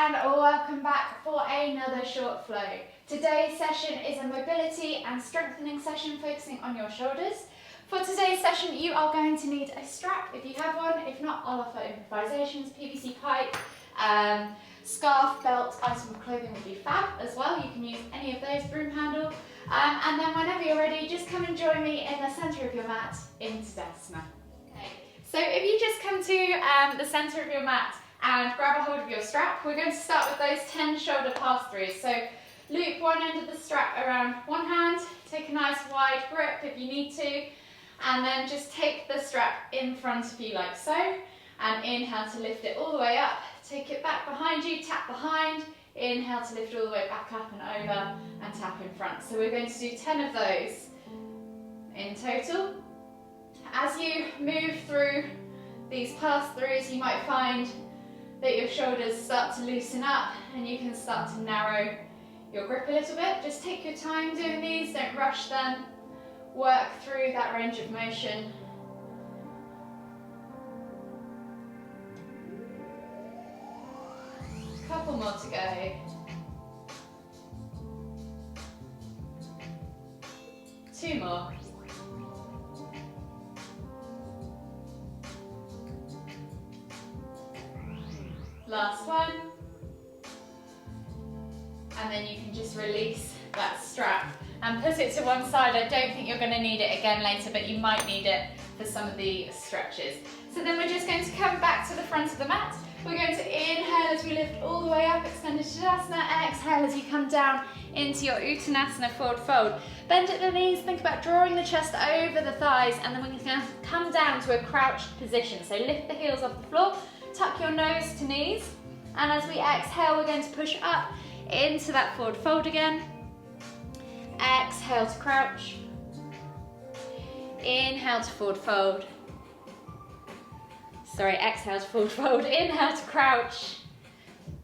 and welcome back for another short flow. Today's session is a mobility and strengthening session focusing on your shoulders. For today's session you are going to need a strap if you have one. If not, I'll offer improvisations, PVC pipe, scarf, belt, item of clothing would be fab as well. You can use any of those, broom handle. And then whenever you're ready, just come and join me in the centre of your mat in Tadasana. Okay. So if you just come to the centre of your mat and grab a hold of your strap, we're going to start with those 10 shoulder pass-throughs. So loop one end of the strap around one hand, take a nice wide grip if you need to, and then just take the strap in front of you like so, and inhale to lift it all the way up, take it back behind you, tap behind, inhale to lift all the way back up and over, and tap in front. So we're going to do 10 of those in total. As you move through these pass-throughs, you might find that your shoulders start to loosen up and you can start to narrow your grip a little bit. Just take your time doing these, don't rush them. Work through that range of motion. Couple more to go. Two more. Last one. And then you can just release that strap and put it to one side. I don't think you're going to need it again later, but you might need it for some of the stretches. So then we're just going to come back to the front of the mat. We're going to inhale as we lift all the way up, extended Tadasana. Exhale as you come down into your Uttanasana, forward fold. Bend at the knees, think about drawing the chest over the thighs, and then we're going to come down to a crouched position. So lift the heels off the floor, tuck your nose to knees, and as we exhale, we're going to push up into that forward fold again. Exhale to crouch. Inhale to forward fold. Sorry, exhale to forward fold. Inhale to crouch.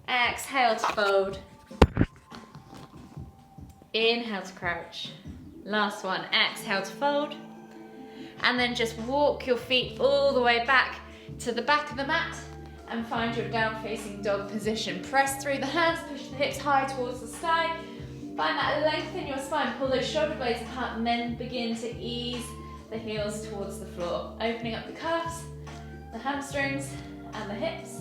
Exhale to fold. Inhale to crouch. Last one, exhale to fold. And then just walk your feet all the way back to the back of the mat and find your down facing dog position. Press through the hands, push the hips high towards the sky. Find that length in your spine, pull those shoulder blades apart, and then begin to ease the heels towards the floor. Opening up the calves, the hamstrings, and the hips.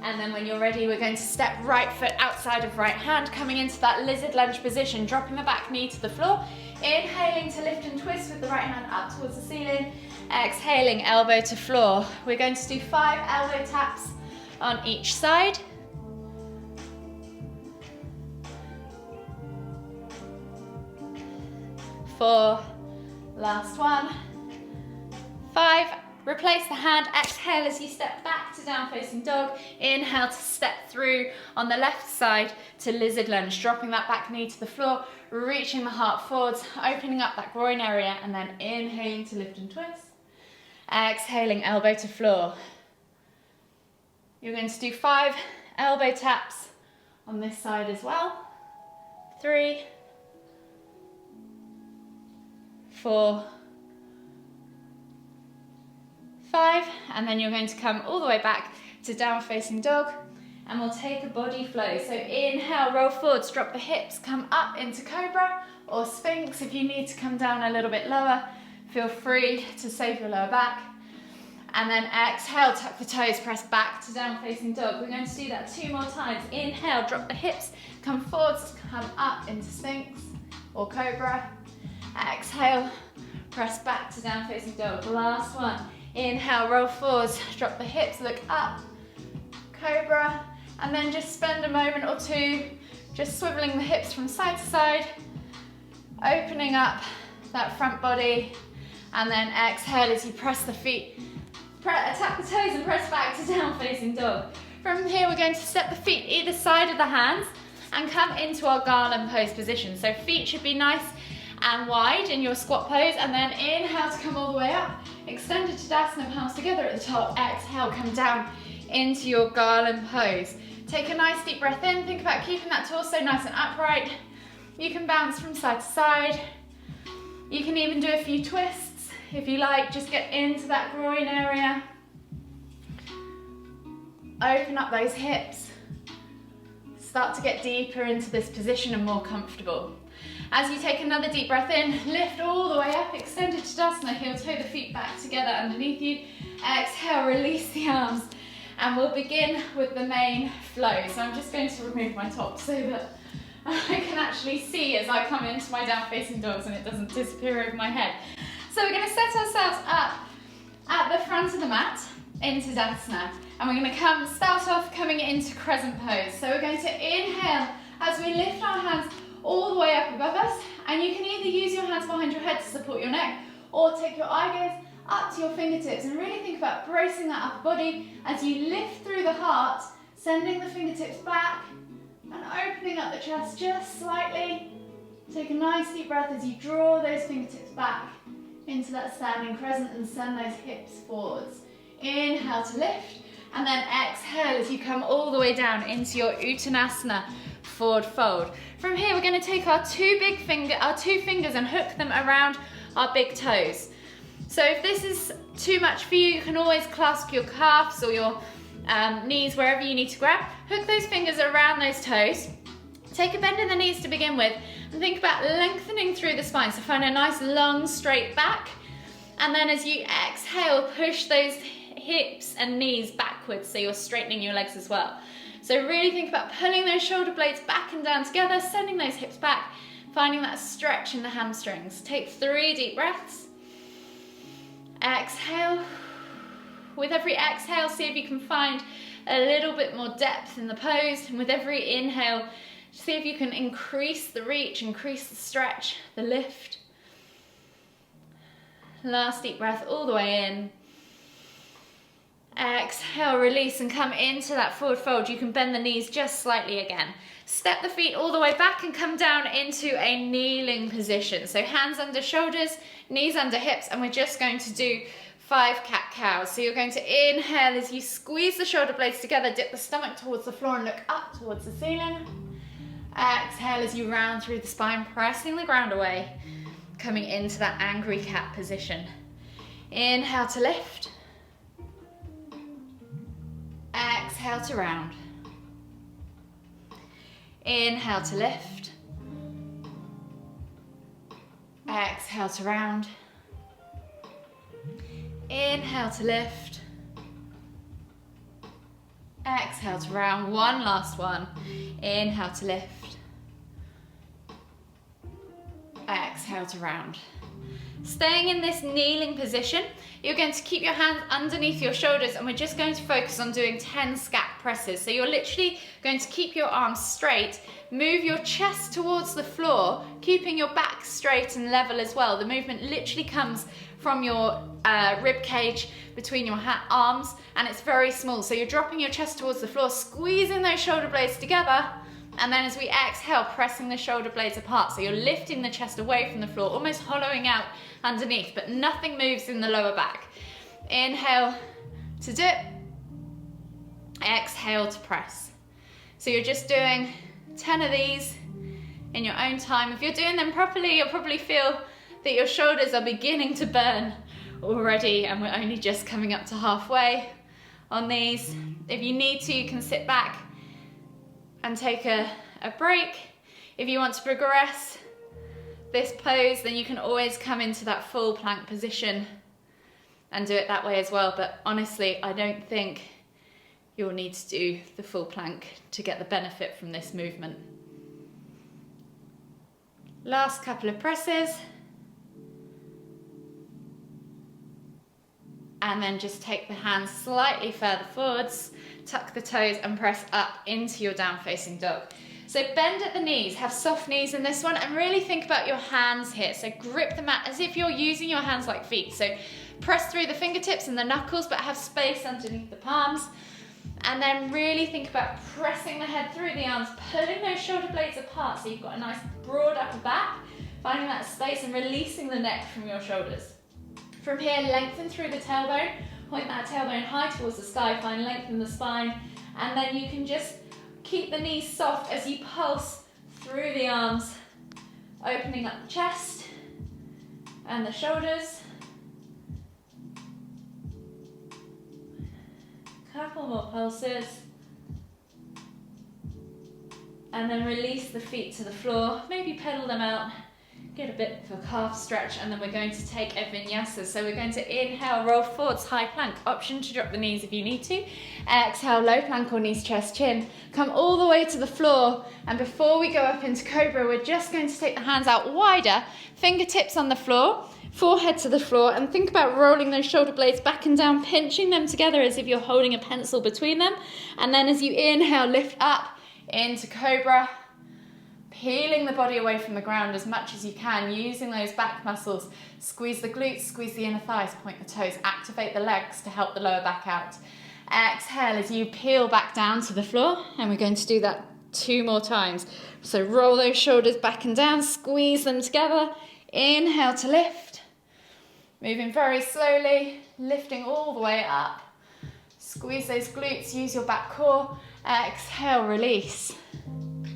And then when you're ready, we're going to step right foot outside of right hand, coming into that lizard lunge position, dropping the back knee to the floor. Inhaling to lift and twist with the right hand up towards the ceiling. Exhaling, elbow to floor. We're going to do 5 elbow taps on each side. 4, last one. 5, replace the hand, exhale as you step back to down facing dog. Inhale to step through on the left side to lizard lunge, dropping that back knee to the floor, reaching the heart forwards, opening up that groin area, and then inhaling to lift and twist. Exhaling, elbow to floor. You're going to do 5 elbow taps on this side as well. 3, 4, 5, and then you're going to come all the way back to down facing dog, and we'll take a body flow. So inhale, roll forwards, drop the hips, come up into cobra or sphinx. If you need to come down a little bit lower, feel free to save your lower back. And then exhale, tuck the toes, press back to down facing dog. We're going to do that 2 more times. Inhale, drop the hips, come forwards, come up into sphinx or cobra. Exhale, press back to down facing dog. Last one. Inhale, roll forwards, drop the hips, look up, cobra, and then just spend a moment or two just swiveling the hips from side to side, opening up that front body, and then exhale as you press the feet, tap the toes and press back to down facing dog. From here, we're going to step the feet either side of the hands and come into our garland pose position. So feet should be nice and wide in your squat pose, and then inhale to come all the way up, extended Tadasana, palms together at the top. Exhale, come down into your garland pose. Take a nice deep breath in, think about keeping that torso nice and upright. You can bounce from side to side. You can even do a few twists if you like, just get into that groin area. Open up those hips. Start to get deeper into this position and more comfortable. As you take another deep breath in, lift all the way up, extended Tadasana, heel toe the feet back together underneath you. Exhale, release the arms, and we'll begin with the main flow. So I'm just going to remove my top so that I can actually see as I come into my down facing dogs and it doesn't disappear over my head. So we're going to set ourselves up at the front of the mat into Tadasana, and we're going to start off coming into crescent pose. So we're going to inhale as we lift our hands all the way up above us, and you can either use your hands behind your head to support your neck or take your eye gaze up to your fingertips and really think about bracing that upper body as you lift through the heart, sending the fingertips back and opening up the chest just slightly. Take a nice deep breath as you draw those fingertips back into that standing crescent and send those hips forwards. Inhale to lift, and then exhale as you come all the way down into your Uttanasana forward fold. From here, we're going to take our two fingers and hook them around our big toes. So if this is too much for you, you can always clasp your calves or your knees wherever you need to grab. Hook those fingers around those toes. Take a bend in the knees to begin with, and think about lengthening through the spine. So find a nice long straight back, and then as you exhale, push those hips and knees backwards so you're straightening your legs as well. So really think about pulling those shoulder blades back and down together, sending those hips back, finding that stretch in the hamstrings. Take 3 deep breaths. Exhale. With every exhale, see if you can find a little bit more depth in the pose, and with every inhale, see if you can increase the reach, increase the stretch, the lift. Last deep breath all the way in. Exhale, release, and come into that forward fold. You can bend the knees just slightly again. Step the feet all the way back and come down into a kneeling position. So hands under shoulders, knees under hips, and we're just going to do 5 cat-cows. So you're going to inhale as you squeeze the shoulder blades together, dip the stomach towards the floor and look up towards the ceiling. Exhale as you round through the spine, pressing the ground away, coming into that angry cat position. Inhale to lift. Exhale to round. Inhale to lift. Exhale to round. Inhale to lift. Exhale to round. One last one. Inhale to lift. Exhale to round. Staying in this kneeling position, you're going to keep your hands underneath your shoulders, and we're just going to focus on doing 10 scat presses. So you're literally going to keep your arms straight, move your chest towards the floor, keeping your back straight and level as well. The movement literally comes from your rib cage between your arms, and it's very small. So you're dropping your chest towards the floor, squeezing those shoulder blades together, and then as we exhale, pressing the shoulder blades apart. So you're lifting the chest away from the floor, almost hollowing out underneath, but nothing moves in the lower back. Inhale to dip, exhale to press. So you're just doing 10 of these in your own time. If you're doing them properly, you'll probably feel that your shoulders are beginning to burn already, and we're only just coming up to halfway on these. If you need to, you can sit back and take a break. If you want to progress this pose, then you can always come into that full plank position and do it that way as well. But honestly, I don't think you'll need to do the full plank to get the benefit from this movement. Last couple of presses. And then just take the hands slightly further forwards, tuck the toes and press up into your down facing dog. So bend at the knees, have soft knees in this one, and really think about your hands here. So grip the mat as if you're using your hands like feet. So press through the fingertips and the knuckles, but have space underneath the palms. And then really think about pressing the head through the arms, pulling those shoulder blades apart so you've got a nice broad upper back, finding that space and releasing the neck from your shoulders. From here, lengthen through the tailbone, point that tailbone high towards the sky, find length in the spine, and then you can just keep the knees soft as you pulse through the arms, opening up the chest and the shoulders. Couple more pulses. And then release the feet to the floor, maybe pedal them out, get a bit of a calf stretch, and then we're going to take a vinyasa. So we're going to inhale, roll forwards, high plank, option to drop the knees if you need to. Exhale, low plank or knees, chest, chin. Come all the way to the floor, and before we go up into cobra, we're just going to take the hands out wider, fingertips on the floor, forehead to the floor, and think about rolling those shoulder blades back and down, pinching them together as if you're holding a pencil between them. And then as you inhale, lift up into cobra, peeling the body away from the ground as much as you can, using those back muscles. Squeeze the glutes, squeeze the inner thighs, point the toes, activate the legs to help the lower back out. Exhale as you peel back down to the floor, and we're going to do that 2 more times. So roll those shoulders back and down, squeeze them together, inhale to lift, moving very slowly, lifting all the way up. Squeeze those glutes, use your back core. Exhale, release.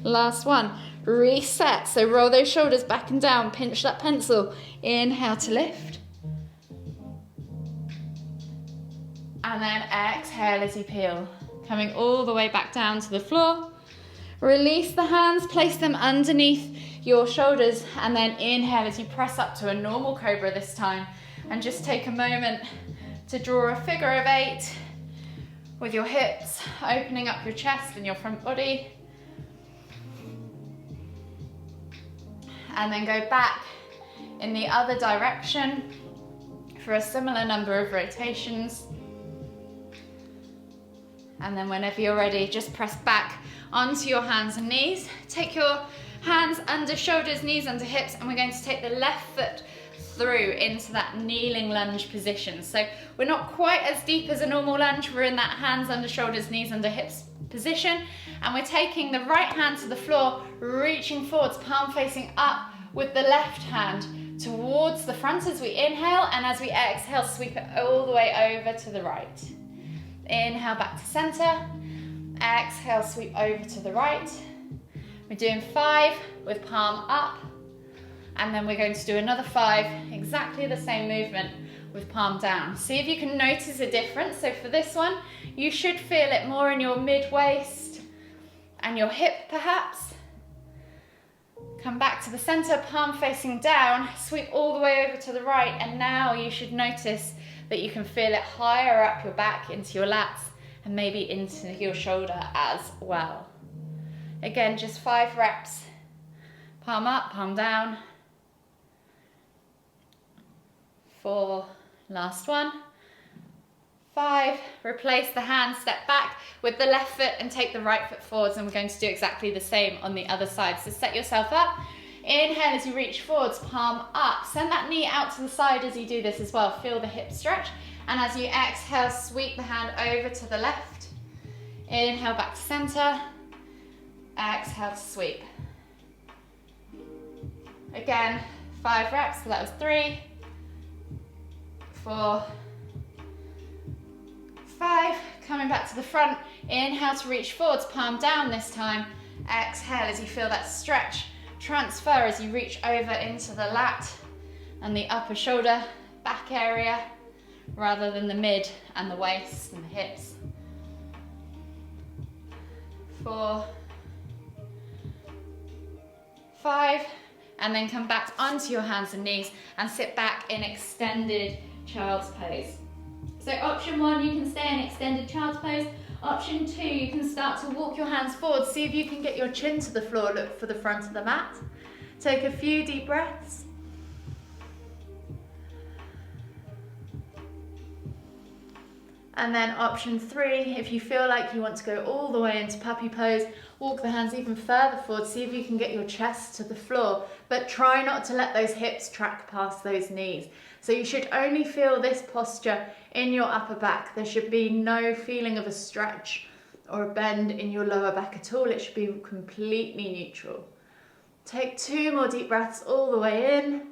Last one, reset. So roll those shoulders back and down, pinch that pencil. Inhale to lift. And then exhale as you peel. Coming all the way back down to the floor. Release the hands, place them underneath your shoulders, and then inhale as you press up to a normal cobra this time. And just take a moment to draw a figure of 8. With your hips, opening up your chest and your front body. And then go back in the other direction for a similar number of rotations. And then whenever you're ready, just press back onto your hands and knees. Take your hands under shoulders, knees under hips, and we're going to take the left foot through into that kneeling lunge position. So we're not quite as deep as a normal lunge. We're in that hands under shoulders, knees under hips position, and we're taking the right hand to the floor, reaching forwards, palm facing up, with the left hand towards the front as we inhale, and as we exhale, sweep it all the way over to the right. Inhale back to center, exhale, sweep over to the right. We're doing 5 with palm up, and then we're going to do another 5, exactly the same movement with palm down. See if you can notice a difference. So for this one, you should feel it more in your mid-waist and your hip perhaps. Come back to the center, palm facing down, sweep all the way over to the right, and now you should notice that you can feel it higher up your back into your lats and maybe into your shoulder as well. Again, just 5 reps. Palm up, palm down. 4, last one. 5, replace the hand, step back with the left foot and take the right foot forwards, and we're going to do exactly the same on the other side. So set yourself up, inhale as you reach forwards, palm up, send that knee out to the side as you do this as well, feel the hip stretch, and as you exhale, sweep the hand over to the left, inhale back to center, exhale to sweep. Again, 5 reps, so that was 3, 4, 5, coming back to the front, inhale to reach forwards, palm down this time, exhale as you feel that stretch, transfer as you reach over into the lat and the upper shoulder, back area, rather than the mid and the waist and the hips. 4, 5, and then come back onto your hands and knees and sit back in extended child's pose. So option 1, you can stay in extended child's pose. Option 2, you can start to walk your hands forward. See if you can get your chin to the floor, look for the front of the mat. Take a few deep breaths. And then option 3, if you feel like you want to go all the way into puppy pose, walk the hands even further forward, see if you can get your chest to the floor, but try not to let those hips track past those knees. So you should only feel this posture in your upper back. There should be no feeling of a stretch or a bend in your lower back at all. It should be completely neutral. Take 2 more deep breaths all the way in.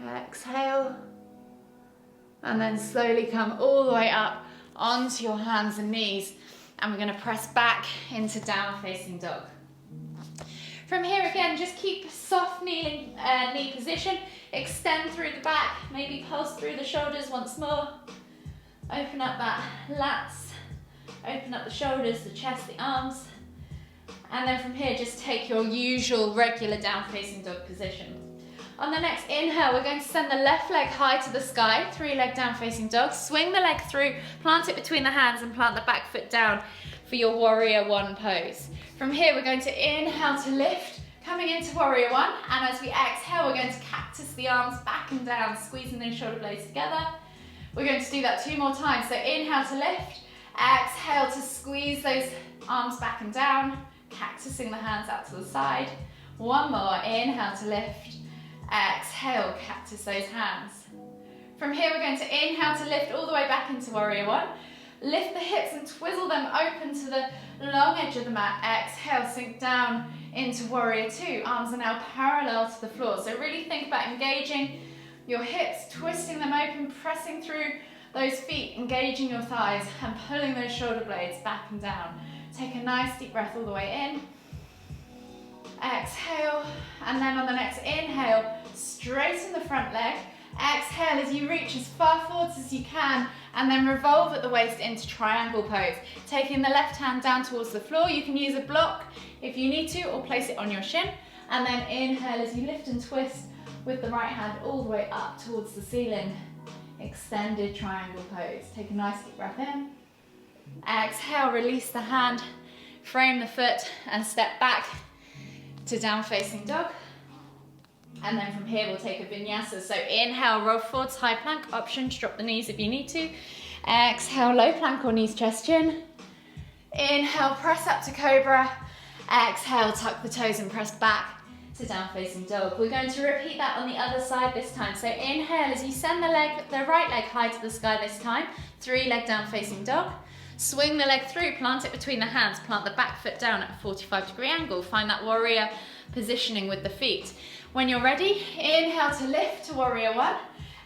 Exhale, and then slowly come all the way up onto your hands and knees, and we're going to press back into down facing dog. From here again, just keep soft knee position. Extend through the back, maybe pulse through the shoulders once more. Open up that lats, open up the shoulders, the chest, the arms. And then from here, just take your usual regular down facing dog position. On the next inhale, we're going to send the left leg high to the sky, 3-leg down facing dog. Swing the leg through, plant it between the hands and plant the back foot down for your warrior one pose. From here, we're going to inhale to lift, coming into warrior one. And as we exhale, we're going to cactus the arms back and down, squeezing those shoulder blades together. We're going to do that 2 more times. So inhale to lift, exhale to squeeze those arms back and down, cactusing the hands out to the side. 1 more, inhale to lift. Exhale, cactus those hands. From here, we're going to inhale to lift all the way back into warrior one. Lift the hips and twizzle them open to the long edge of the mat. Exhale, sink down into warrior two. Arms are now parallel to the floor. So really think about engaging your hips, twisting them open, pressing through those feet, engaging your thighs and pulling those shoulder blades back and down. Take a nice deep breath all the way in. Exhale, and then on the next inhale, straighten the front leg. Exhale as you reach as far forwards as you can, and then revolve at the waist into triangle pose. Taking the left hand down towards the floor. You can use a block if you need to, or place it on your shin. And then inhale as you lift and twist with the right hand all the way up towards the ceiling. Extended triangle pose. Take a nice deep breath in. Exhale, release the hand, frame the foot, and step back to down facing dog. And then from here we'll take a vinyasa. So inhale, roll forwards, high plank. Option to drop the knees if you need to. Exhale, low plank or knees, chest, chin. Inhale, press up to cobra. Exhale, tuck the toes and press back to down facing dog. We're going to repeat that on the other side this time. So inhale as you send the right leg high to the sky this time. 3-leg down facing dog. Swing the leg through, plant it between the hands, plant the back foot down at a 45-degree angle. Find that warrior positioning with the feet. When you're ready, inhale to lift to warrior one.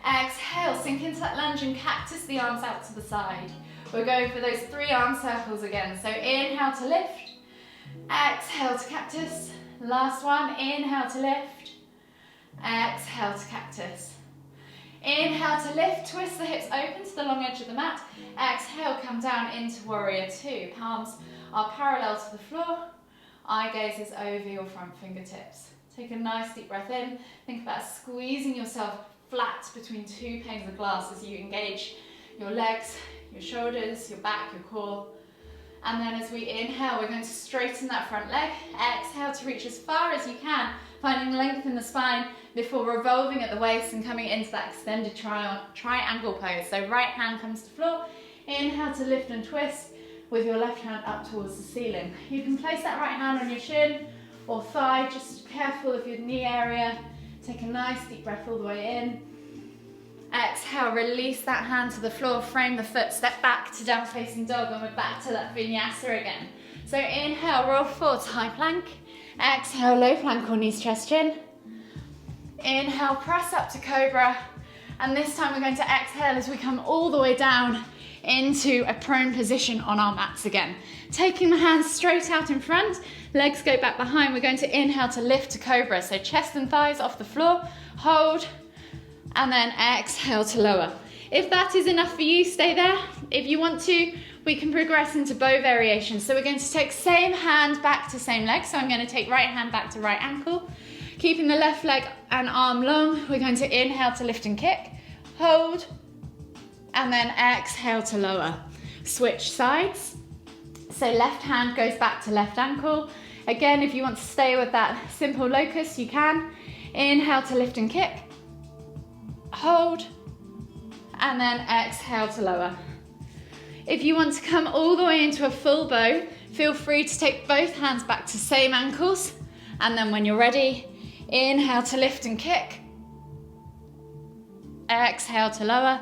Exhale, sink into that lunge and cactus the arms out to the side. We're going for those 3 arm circles again. So inhale to lift, exhale to cactus. Last one, inhale to lift, exhale to cactus. Inhale to lift, twist the hips open to the long edge of the mat. Exhale, come down into warrior two. Palms are parallel to the floor. Eye gaze is over your front fingertips. Take a nice deep breath in. Think about squeezing yourself flat between 2 panes of glass as you engage your legs, your shoulders, your back, your core. And then as we inhale, we're going to straighten that front leg. Exhale to reach as far as you can, finding length in the spine before revolving at the waist and coming into that extended triangle pose. So right hand comes to floor. Inhale to lift and twist with your left hand up towards the ceiling. You can place that right hand on your shin or thigh, just careful of your knee area. Take a nice deep breath all the way in. Exhale, release that hand to the floor, frame the foot, step back to down facing dog, and we're back to that vinyasa again. So inhale, roll forwards, high plank. Exhale, low plank or knees, chest, chin. Inhale, press up to cobra. And this time we're going to exhale as we come all the way down into a prone position on our mats again. Taking the hands straight out in front, legs go back behind. We're going to inhale to lift to cobra. So chest and thighs off the floor, hold, and then exhale to lower. If that is enough for you, stay there. If you want to, we can progress into bow variations. So we're going to take same hand back to same leg. So I'm going to take right hand back to right ankle. Keeping the left leg and arm long, we're going to inhale to lift and kick, hold, and then exhale to lower. Switch sides. So left hand goes back to left ankle. Again, if you want to stay with that simple locus, you can. Inhale to lift and kick, hold, and then exhale to lower. If you want to come all the way into a full bow, feel free to take both hands back to same ankles, and then when you're ready, inhale to lift and kick, exhale to lower,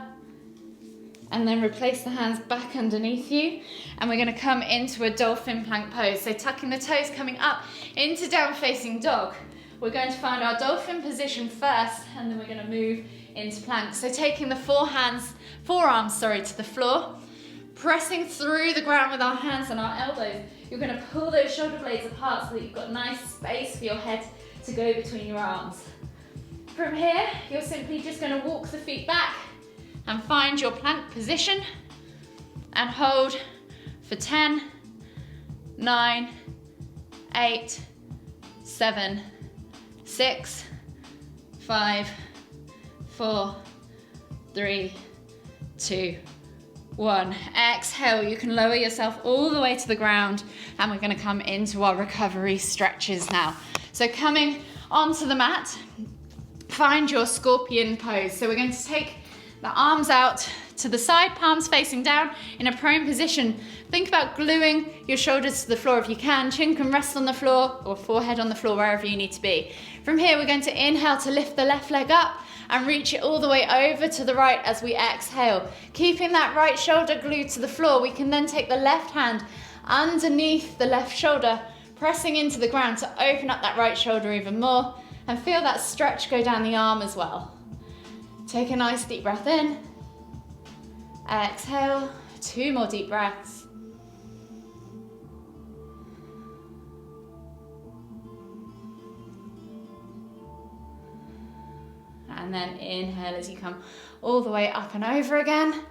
and then replace the hands back underneath you, and we're going to come into a dolphin plank pose. So tucking the toes, coming up into down facing dog. We're going to find our dolphin position first, and then we're going to move into plank. So taking the forearms to the floor, pressing through the ground with our hands and our elbows, You're going to pull those shoulder blades apart so that you've got nice space for your head to go between your arms. From here, you're simply just going to walk the feet back and find your plank position and hold for 10, 9, 8, 7, 6, 5, 4, 3, 2, 1. Exhale, you can lower yourself all the way to the ground, and we're going to come into our recovery stretches now. So coming onto the mat, find your scorpion pose. So we're going to take the arms out to the side, palms facing down in a prone position. Think about gluing your shoulders to the floor if you can. Chin can rest on the floor or forehead on the floor, wherever you need to be. From here, we're going to inhale to lift the left leg up and reach it all the way over to the right as we exhale. Keeping that right shoulder glued to the floor, we can then take the left hand underneath the left shoulder, pressing into the ground to open up that right shoulder even more, and feel that stretch go down the arm as well. Take a nice deep breath in. Exhale, 2 more deep breaths. And then inhale as you come all the way up and over again.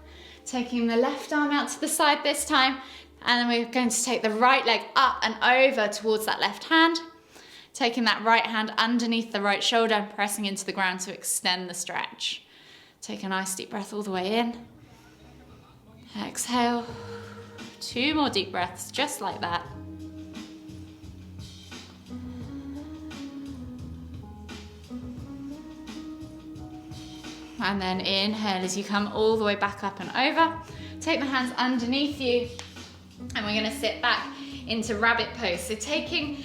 Taking the left arm out to the side this time. And then we're going to take the right leg up and over towards that left hand. Taking that right hand underneath the right shoulder and pressing into the ground to extend the stretch. Take a nice deep breath all the way in. Exhale. 2 more deep breaths, just like that. And then inhale as you come all the way back up and over. Take the hands underneath you, and we're going to sit back into rabbit pose. So taking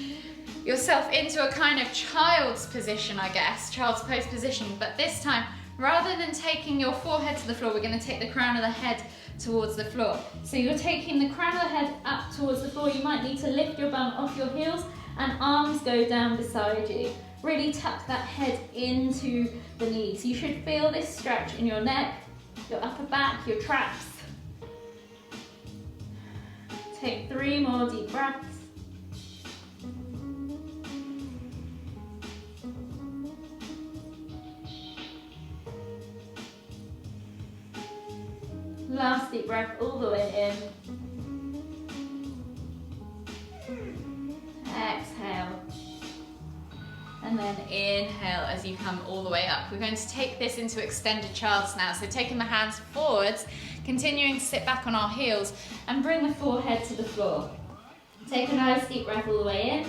yourself into a kind of child's position, I guess, child's pose position, but this time, rather than taking your forehead to the floor, we're going to take the crown of the head towards the floor. So you're taking the crown of the head up towards the floor. You might need to lift your bum off your heels and arms go down beside you. Really tuck that head into the knees. You should feel this stretch in your neck, your upper back, your traps. Take 3 more deep breaths. Last deep breath all the way in. Exhale. And then inhale as you come all the way up. We're going to take this into extended child's now. So taking the hands forwards, continuing to sit back on our heels and bring the forehead to the floor. Take a nice deep breath all the way in.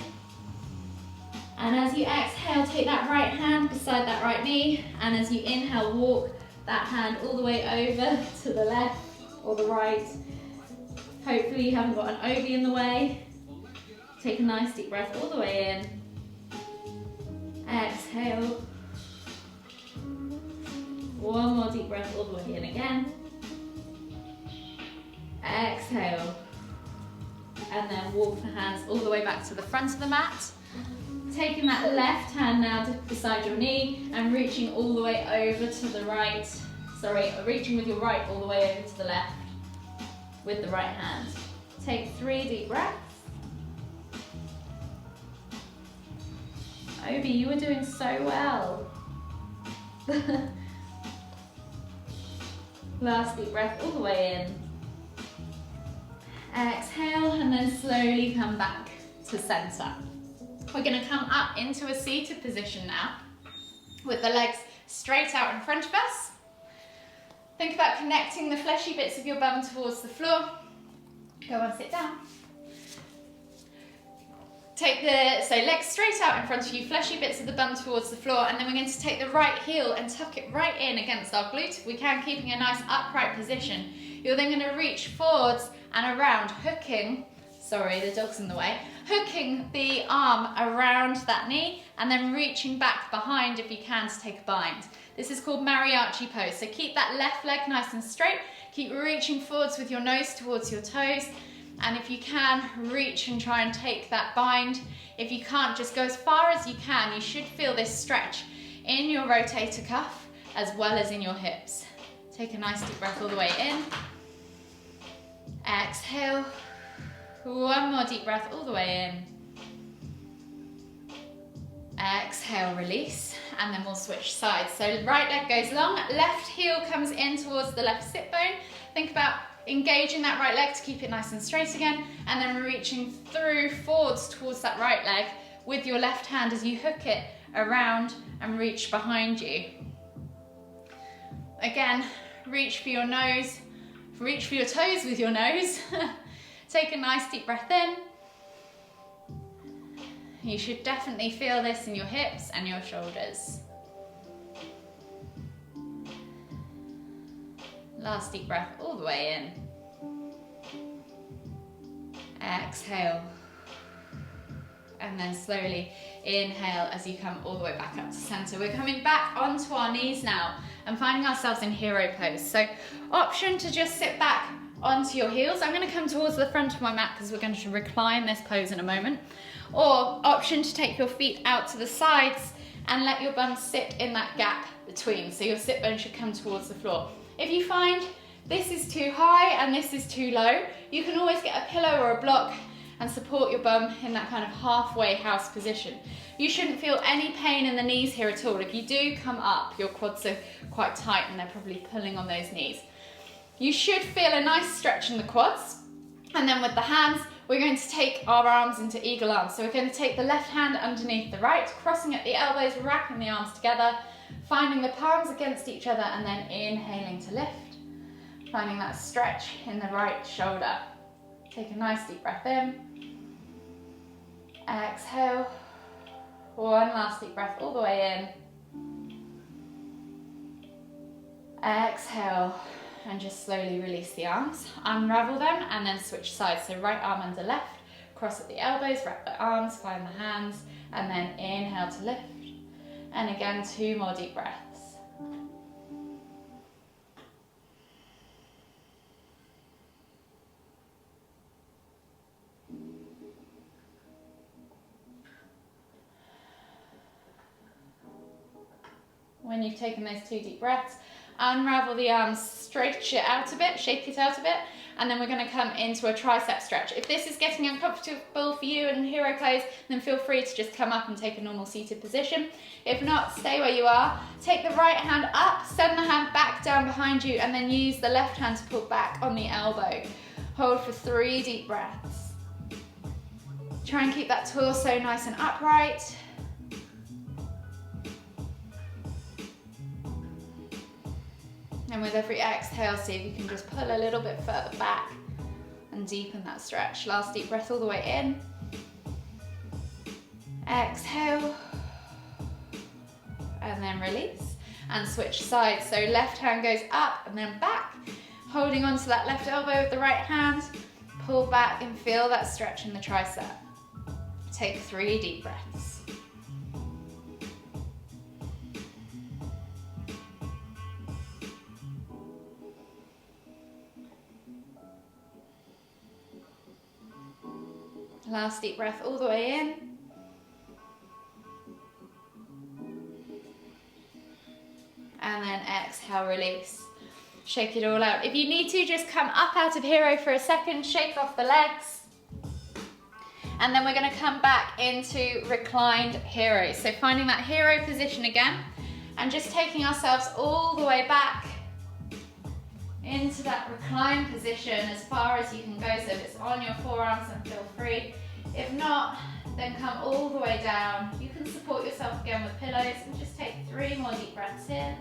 And as you exhale, take that right hand beside that right knee. And as you inhale, walk that hand all the way over to the left or the right. Hopefully you haven't got an OB in the way. Take a nice deep breath all the way in. Exhale. 1 more deep breath all the way in again. Exhale. And then walk the hands all the way back to the front of the mat. Taking that left hand now to beside your knee and reaching all the way over to the right. Sorry, reaching with your right all the way over to the left with the right hand. Take 3 deep breaths. Obi, you were doing so well. Last deep breath all the way in. Exhale and then slowly come back to center. We're going to come up into a seated position now with the legs straight out in front of us. Think about connecting the fleshy bits of your bum towards the floor. Go on, sit down. So legs straight out in front of you, fleshy bits of the bum towards the floor, and then we're going to take the right heel and tuck it right in against our glute if we can, keeping a nice upright position. You're then going to reach forwards and around, hooking, sorry, the dog's in the way, hooking the arm around that knee and then reaching back behind if you can to take a bind. This is called mariachi pose. So keep that left leg nice and straight, keep reaching forwards with your nose towards your toes, and if you can, reach and try and take that bind. If you can't, just go as far as you can. You should feel this stretch in your rotator cuff as well as in your hips. Take a nice deep breath all the way in. Exhale. One more deep breath all the way in. Exhale, release, and then we'll switch sides. So right leg goes long, left heel comes in towards the left sit bone. Think about engaging that right leg to keep it nice and straight again, and then reaching through forwards towards that right leg with your left hand as you hook it around and reach behind you. Again, reach for your nose, reach for your toes with your nose. Take a nice deep breath in. You should definitely feel this in your hips and your shoulders. Last deep breath all the way in. Exhale. And then slowly inhale as you come all the way back up to center. We're coming back onto our knees now and finding ourselves in hero pose. So option to just sit back onto your heels. I'm going to come towards the front of my mat because we're going to recline this pose in a moment. Or option to take your feet out to the sides and let your bum sit in that gap between. So your sit bone should come towards the floor. If you find this is too high and this is too low, you can always get a pillow or a block and support your bum in that kind of halfway house position. You shouldn't feel any pain in the knees here at all. If you do come up, your quads are quite tight and they're probably pulling on those knees. You should feel a nice stretch in the quads. And then with the hands, we're going to take our arms into eagle arms. So we're going to take the left hand underneath the right, crossing at the elbows, wrapping the arms together, finding the palms against each other, and then inhaling to lift. Finding that stretch in the right shoulder. Take a nice deep breath in. Exhale. One last deep breath all the way in. Exhale. And just slowly release the arms. Unravel them and then switch sides. So right arm under left, cross at the elbows, wrap the arms, find the hands, and then inhale to lift. And again, 2 more deep breaths. When you've taken those 2 deep breaths, unravel the arms, stretch it out a bit, shake it out a bit, and then we're going to come into a tricep stretch. If this is getting uncomfortable for you in hero pose, then feel free to just come up and take a normal seated position. If not, stay where you are. Take the right hand up, send the hand back down behind you, and then use the left hand to pull back on the elbow. Hold for 3 deep breaths. Try and keep that torso nice and upright. And with every exhale, see if you can just pull a little bit further back and deepen that stretch. Last deep breath all the way in. Exhale. And then release. And switch sides. So left hand goes up and then back. Holding onto that left elbow with the right hand. Pull back and feel that stretch in the tricep. Take 3 deep breaths. Last deep breath all the way in. And then exhale, release. Shake it all out. If you need to, just come up out of hero for a second, shake off the legs. And then we're going to come back into reclined hero. So finding that hero position again and just taking ourselves all the way back into that reclined position as far as you can go. So if it's on your forearms, then feel free. If not, then come all the way down. You can support yourself again with pillows and just take 3 more deep breaths here.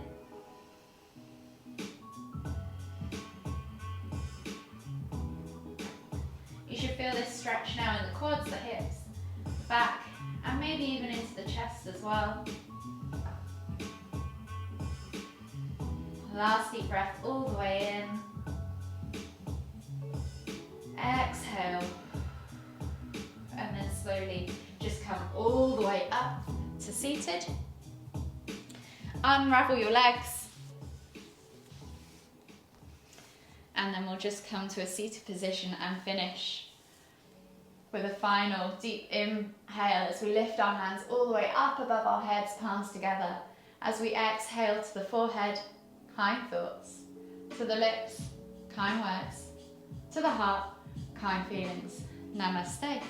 You should feel this stretch now in the quads, the hips, the back, and maybe even into the chest as well. Last deep breath all the way in. Exhale. And then slowly just come all the way up to seated. Unravel your legs. And then we'll just come to a seated position and finish with a final deep inhale as we lift our hands all the way up above our heads, palms together. As we exhale to the forehead, kind thoughts. To the lips, kind words. To the heart, kind feelings. Namaste.